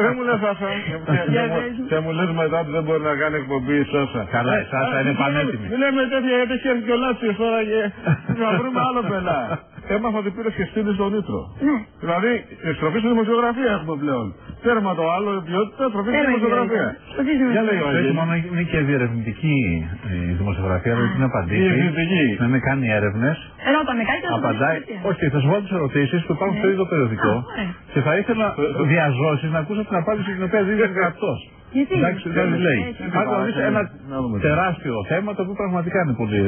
Δεν μου λες Σάσα. Και μου λες μετά ότι δεν μπορεί να κάνει εκπομπή η Σάσα. Καλά, η Σάσα είναι πανέτοιμη. Μιλάμε τέτοια γιατί έχει έρθει και ο Λάτσιος τώρα και να βρούμε άλλο πελά. Έμαθα ότι πήρε και στήλη στον Νίτρο. Δηλαδή, στροφή στη δημοσιογραφία έχουμε πλέον. Τέρμα το άλλο, ποιότητα, στροφή στη δημοσιογραφία. Για λέει ο Αγγέλης. Μόνο είναι και διερευνητική η δημοσιογραφία, δηλαδή την απαντήσει. Δεν κάνει έρευνες. Απαντάει. Όχι, θα σου βάλω τις ερωτήσεις που υπάρχουν στο ίδιο περιοδικό. Και θα ήθελα διαζώσεις να ακούσω την απάντηση την οποία δίνει γραπτός. Εντάξει, δεν λέει. Αν δεις ένα τεράστιο θέμα το οποίο πραγματικά είναι πολύ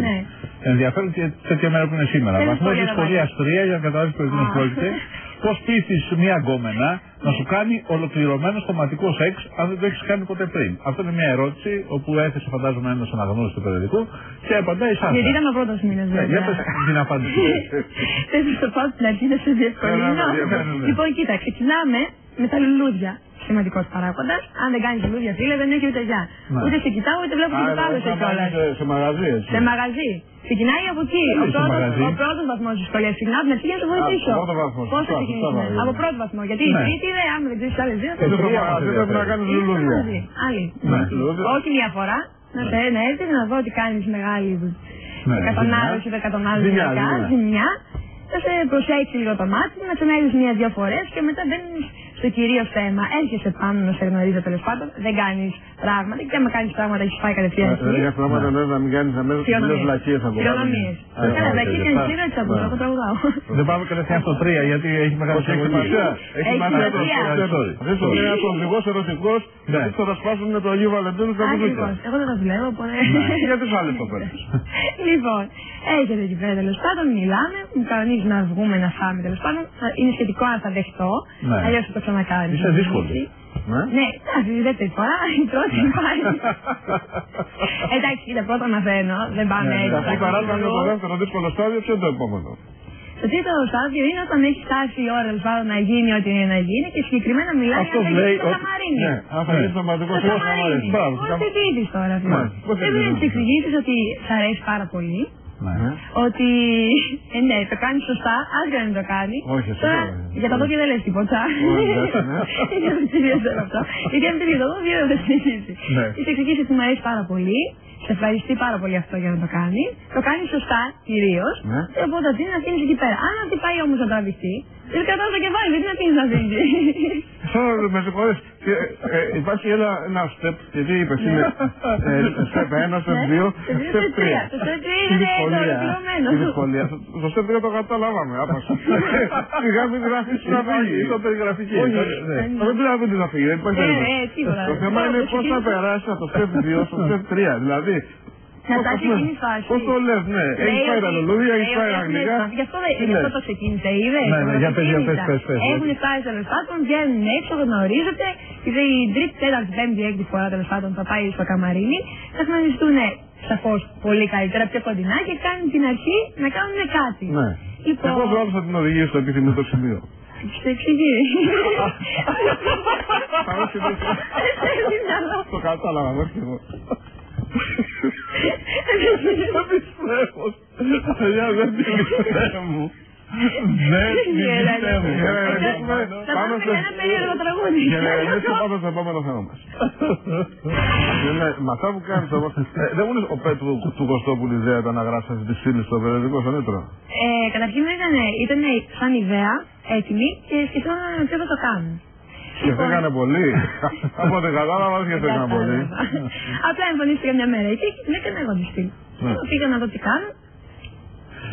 ενδιαφέρον και τέτοια μέρα που είναι σήμερα. Βαθμό δυσκολίας 3 για να καταλάβεις περί τίνος πρόκειται. Πώς πείθεις μια γκόμενα να σου κάνει ολοκληρωμένο στοματικό σεξ αν δεν το έχεις κάνει ποτέ πριν. Αυτό είναι μια ερώτηση όπου έθεσε φαντάζομαι ένας αναγνώστης του περιοδικού και απαντάει η Σάσα. Γιατί ήταν ο πρώτος μήνας βέβαια. Για πες την απάντηση. Θες να το πάω στην αρχή να σε διευκολύνω. Λοιπόν κοίτα, ξεκινάμε με τα λουλούδια. Σημαντικός παράγοντας. Αν δεν κάνεις λουλούδια φίλε δεν έχει ούτε γεια. Ούτε σε κοιτάω ούτε βλέπω τίποτα άλλο σε κιόλας. Σε μαγαζί έτσι. Σε μαγαζί. Ξεκινάει από εκεί. Ο πρώτος βαθμός της σχολείας. Ξεκινάω από την αρχή για να σε βοηθήσω. Πώς θα ξεκινήσουμε. Από πρώτο βαθμό. Γιατί η τρίτη είναι, άμα δεν ξέρεις άλλες δύο, θα πρέπει να κάνεις λουλούδια. Άλλη. Όχι μια φορά. Να έρθεις να δω ότι κάνεις μεγάλη κατανάλωση, δεν κατανάλωση ζημιά. Θα σε προσέξει λίγο το μάτι, να ξαναέλθεις μια-δυο φορές και μετά μπαίνεις στο κυρίως θέμα. Έρχεσαι πάνω να σε γνωρίζω τέλος πάντων, δεν κάνεις πράγματα και άμα κάνεις πράγματα έχεις πάει κατευθείαν εκεί. Για πράγματα λες να μην κάνεις αμέσως τις βλακίες από κάτω. Φιονομίες. Καλά, βλακίες και ανησύρα έτσι από εδώ, το τραγουδάω. Δεν πάμε κατευθείαν στο 3 γιατί έχει μεγάλη σημασία. Έχει σημασία. Αυτές το λέει ένας οδηγός ερωτικός γιατί θα τα σπάσουν με το Αγίου Βαλεντίνου στα κουζούκια. Εγώ δεν τα δουλεύω, οπότε... Γιατί τους άλλες το παίρνεις. Λοιπόν, έρχεται εκεί πέρα τέλος πάντων, μιλάμε, μου κανονίζει να βγούμε να φάμε τέλος πάντων. Είναι σχετικό αν θα δεχτώ, αλλιώς θα το ξανακάνει. Είσαι δύσκολη. Ναι, εντάξει, η δεύτερη φορά, η πρώτη πάει. Εντάξει, κοίτα, πρώτα μαθαίνω, δεν πάμε έτσι. Αφού παράλληλα με το δεύτερο δύσκολο στάδιο, ποιο είναι το επόμενο. Το τρίτο στάδιο είναι όταν έχει φτάσει η ώρα να γίνει ό,τι είναι να γίνει και συγκεκριμένα μιλάει για το καμαρίνι. Ναι, αν θα γίνει σωματικό καμαρίνι. Πώς την πείτης τώρα αυτό. Δεν πρέπει να της εξηγήσεις ότι σ' αρέσει πάρα πολύ. Ότι ναι, το κάνει σωστά, άσχετα να το κάνει. Τώρα για τα δόντια δεν λες τίποτα. Είναι αυτό. Γιατί αν τελειώσει το δόντια δεν θα συνεχίσει. Της εξηγήσεις ότι μου αρέσει πάρα πολύ. Σε ευχαριστεί πάρα πολύ αυτό για να το κάνει. Το κάνει σωστά κυρίως. Οπότε τι να αφήνεις εκεί πέρα. Αν αυτή πάει όμως να τραβηχτεί, δεν κρατάω το κεφάλι, γιατί να αφήνεις να φύγει. Με συγχωρείς. Υπάρχει ένα step, γιατί είπες είναι step 1, step 2, step 3. Το step 3 είναι το ολοκληρωμένο. Το step 3 το καταλάβαμε. Σιγά μην γράφεις να φύγει. Είναι περιγραφική. Δεν πρέπει να πείτε να φύγει. Το θέμα είναι πώς θα περάσει από το step 2 στο step 3. Δηλαδή, να τα έχει γίνει φάση. Πώς το λες, ναι. Έχεις πάει τα λουλούδια, έχεις πάει τα αγγλικά. Γι' αυτό το ξεκίνησε, είδες. Ναι, για πες. Έχουν φτάσει τέλος πάντων, βγαίνουν έξω, γνωρίζονται. Η τρίτη, τέταρτη, πέμπτη, έκτη φορά τέλος πάντων θα πάει στο καμαρίνι. Θα γνωριστούν σαφώς πολύ καλύτερα, πιο κοντινά και κάνουν την αρχή να κάνουν κάτι. Ναι. Και πώς άλλο θα την οδηγήσει στο επιθυμητό σημείο. Στο εξηγεί. Το κατάλαβα, όχι εγώ. Δεν πιστεύω. Δεν πιστεύω. Πάμε σε ένα περίεργο τραγούδι. Και πάμε στο επόμενο θέμα μας. Με αυτά που κάνεις όμως, δεν μου λες ο Πέτρου του Κωστόπουλου ιδέα ήταν να γράψεις τη σύλλη στο περιοδικό στον Νίτρο. Καταρχήν ήταν σαν ιδέα έτοιμη και σκεφτόμουν ποιο θα το κάνω. Και αυτό έκανε πολύ. Από ό,τι κατάλαβα, και αυτό έκανε πολύ. Απλά εμφανίστηκα μια μέρα εκεί και την έκανα εγώ τη στήλη. Πήγα να δω τι κάνω.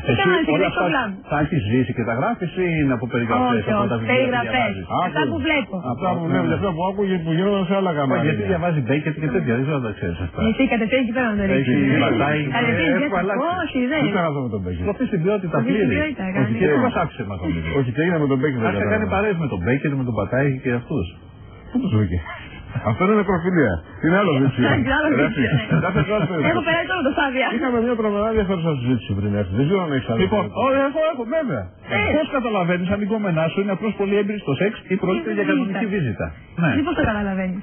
Εσύ όλα αυτά θα έχεις ζήσει και τα γράφεις ή είναι από περιγραφές? Όχι, περιγραφές. Αυτά που βλέπω. Αυτά που βλέπω, αυτά που άκουγε που γίνονταν σε άλλα καμάρια. Γιατί διαβάζει Μπέικετ και τέτοια, δεν ξέρω αν τα ξέρεις αυτά. Εσύ κατευθείαν εκεί πέρα να το ρίξεις. Όχι, δεν. Τι ήταν αυτό με τον Μπέικετ? Προφείς την ποιότητα πλήρη. Όχι, και δεν μας άφησε μας νομίζω. Όχι, τι έγινε με τον Μπέικετ? Άρχισε να κάνει παρέες με τον Μπέικετ, με τον Πατάκη και αυτούς. Πού τους βρήκε? Αυτό είναι νεκροφιλία. Είναι άλλο ζήτηση. Έχω περάσει όλο το στάδιο. Είχαμε μια τρομερά ενδιαφέρουσα συζήτηση πριν έρθει. Δεν ξέρω αν έχεις άλλη. Λοιπόν, έχω βέβαια. Πώς καταλαβαίνεις αν η γκόμενά σου είναι απλώς πολύ έμπειρη στο σεξ ή πρόκειται για κανονική βίζιτα? Τι πώς το καταλαβαίνεις?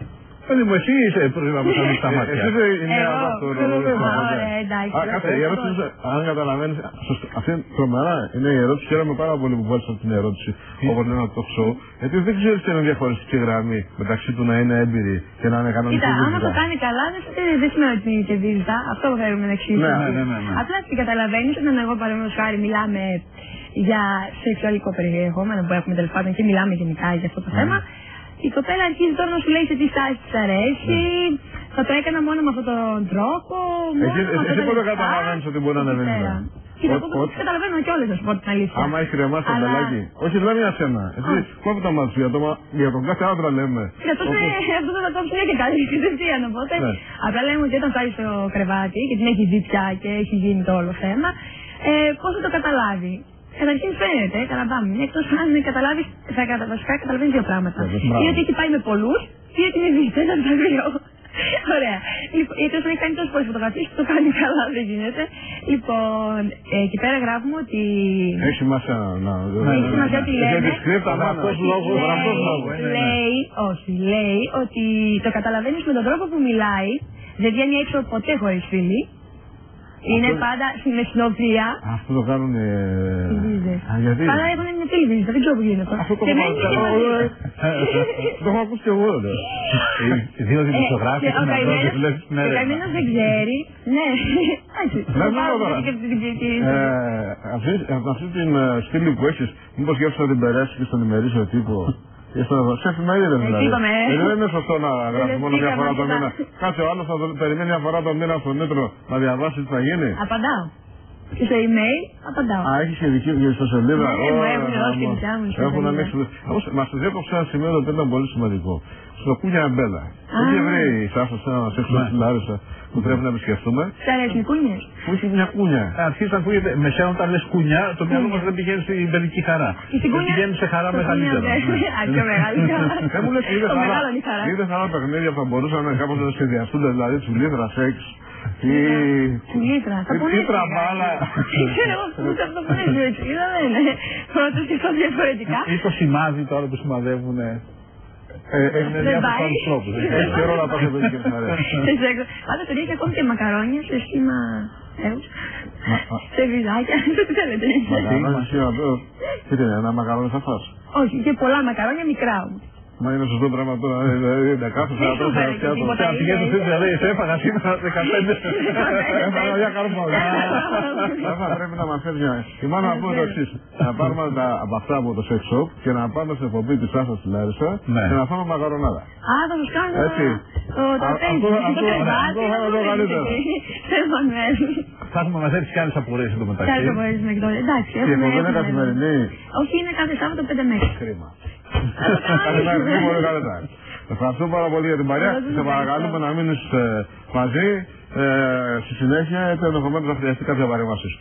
Δεν μου εσύ είσαι πρόβλημα που θα δεις τα μάτια. Εσύ είσαι η νέα βαστορού. Ωραία, εντάξει. Κάτσε, η ερώτηση, αν καταλαβαίνεις, αυτή τρομερά είναι η ερώτηση. Χαίρομαι πάρα πολύ που βάλεις αυτή την ερώτηση, όπως λένε το show. Γιατί δεν ξέρεις ποια είναι η διαφορετική γραμμή μεταξύ του να είναι έμπειροι και να είναι κανονικοί. Κοίτα, άμα το κάνει καλά, δεν σημαίνει ότι είναι και δίζητα. Αυτό θέλουμε να εξηγήσουμε. Απλά και καταλαβαίνεις όταν εγώ παραδείγματος χάρη μιλάμε για σεξουαλικό περιεχόμενο που έχουμε τέλος πάντων και μιλάμε γενικά για αυτό το θέμα. Η κοπέλα αρχίζει τώρα να σου λέει σε τι στάση της αρέσει, θα το έκανα μόνο με αυτόν τον τρόπο. Εσύ πότε καταλαβαίνεις ότι μπορεί να είναι βενζίνα? Κοίτα, εγώ το καταλαβαίνω κιόλας, να σου πω την αλήθεια. Άμα έχει κρεμάσει το μπελάκι. Όχι, δεν είναι για σένα. Εσύ κόβει τα μάτια, για τον κάθε άντρα λέμε. Αυτό δεν θα κόψει και κάτι κατευθείαν. Οπότε απλά λέμε ότι όταν φτάσει στο κρεβάτι και την έχει δει πια και έχει γίνει το όλο θέμα, πώς θα το καταλάβει? Καταρχήν φαίνεται, παραπάνω. Εκτός αν καταλάβεις, βασικά καταλαβαίνεις δύο πράγματα. Ή ότι έχει πάει με πολλούς, ή ότι είναι δίθεν από τα δύο. Ωραία. Γιατί όταν έχει κάνει τόσες πολλές φωτογραφίες, το κάνει καλά, δεν γίνεται. Λοιπόν, εκεί πέρα γράφουμε ότι. Έχει σημασία να. Έχει σημασία ότι λέμε. Λέει ότι το καταλαβαίνεις με τον τρόπο που μιλάει, δεν βγαίνει έξω ποτέ χωρίς φίλοι. Είναι πάντα με συνοπτία. Αυτό το κάνουν. Γιατί? Πάντα έχουν μια τηλεβίζα, δεν ξέρω που γίνεται. Αυτό το έχω ακούσει και εγώ. Δύο δημοσιογράφοι που να δώσουν φυλές τις μέρες. Ο καημένος δεν ξέρει. Ναι, έτσι. Αυτή την στήλη που έχεις, μήπως σκέφτεσαι να την περάσεις και στον ημερήσιο τύπο? Σε εφημερίδα δηλαδή. Δεν είναι σωστό να γράφει μόνο μια φορά το μήνα. Κάτσε ο άλλος θα περιμένει μια φορά το μήνα στον Νήτρο να διαβάσει τι θα γίνει. Απαντάω. Και στο email απαντάω. Α, έχεις και δική μου ιστοσελίδα. Έχουν ανοίξει. Μας το διέκοψε ένα σημείο που ήταν πολύ σημαντικό. Στο Κούνια Αμπέλα. Έχει βρει εσάς ένα σεξουαλικό στην Λάρισα που πρέπει να επισκεφτούμε. Σ' αρέσουν οι κούνιες? Που έχει μια κούνια. Αρχίζει να ακούγεται μεσαία όταν λες κούνια, το μυαλό μας δεν πηγαίνει στην παιδική χαρά. Πηγαίνει σε χαρά μεγαλύτερα. Πιο μεγάλη χαρά. Δεν μου λες είδες άλλα παιχνίδια που θα μπορούσαν κάπως να σχεδιαστούν, δηλαδή τσουλίδρα, σεξ. Τσουλίδρα, θα πούνε. Ή τραμπάλα. Ξέρω εγώ που αυτό που είναι τσουλίδρα δεν είναι. Πρώτα σκεφτώ διαφορετικά. Ή το σημάδι τώρα που σημαδεύουν. Έχουν διάφορους άλλους τρόπους. Έχει καιρό να πας εδώ και να αρέσει. Πάντα το έχει ακόμη και μακαρόνια σε σχήμα έους. Σε βυζάκια, τι θέλετε. Μακαρόνια σε σχήμα έους. Τι είναι, ένα μακαρόνι θα φας? Όχι, και πολλά μακαρόνια μικρά όμως. Μα είναι σωστό πράγμα τώρα, δεν κάθεσαι να τρως ένα πιάτο. Και αν πηγαίνεις στο σύνδεο, λέει, έφαγα σήμερα 15. Έφαγα μια καρπόδια. Θα πρέπει να μας φέρει μια. Η μάνα να πούμε το εξής. Να πάρουμε από αυτά από το sex shop και να πάμε στην εκπομπή της Άσας στη Λάρισα και να φάμε μακαρονάδα. Α, θα τους κάνω το τραπέζι, το κρεβάτι. Αυτό θα είναι το καλύτερο. Θα έχουμε μαζέψει και άλλες απορίες εδώ μεταξύ. Και άλλες απορίες με εκδόσεις. Εντάξει, και δεν είναι καθημερινή. Όχι, είναι κάθε Σάββατο 5 μέρες. Κρίμα. Ευχαριστώ πάρα πολύ για την παρέα. Σε παρακαλούμε να μείνεις μαζί. Στη συνέχεια, ενδεχομένως να χρειαστεί κάποια παρέμβαση.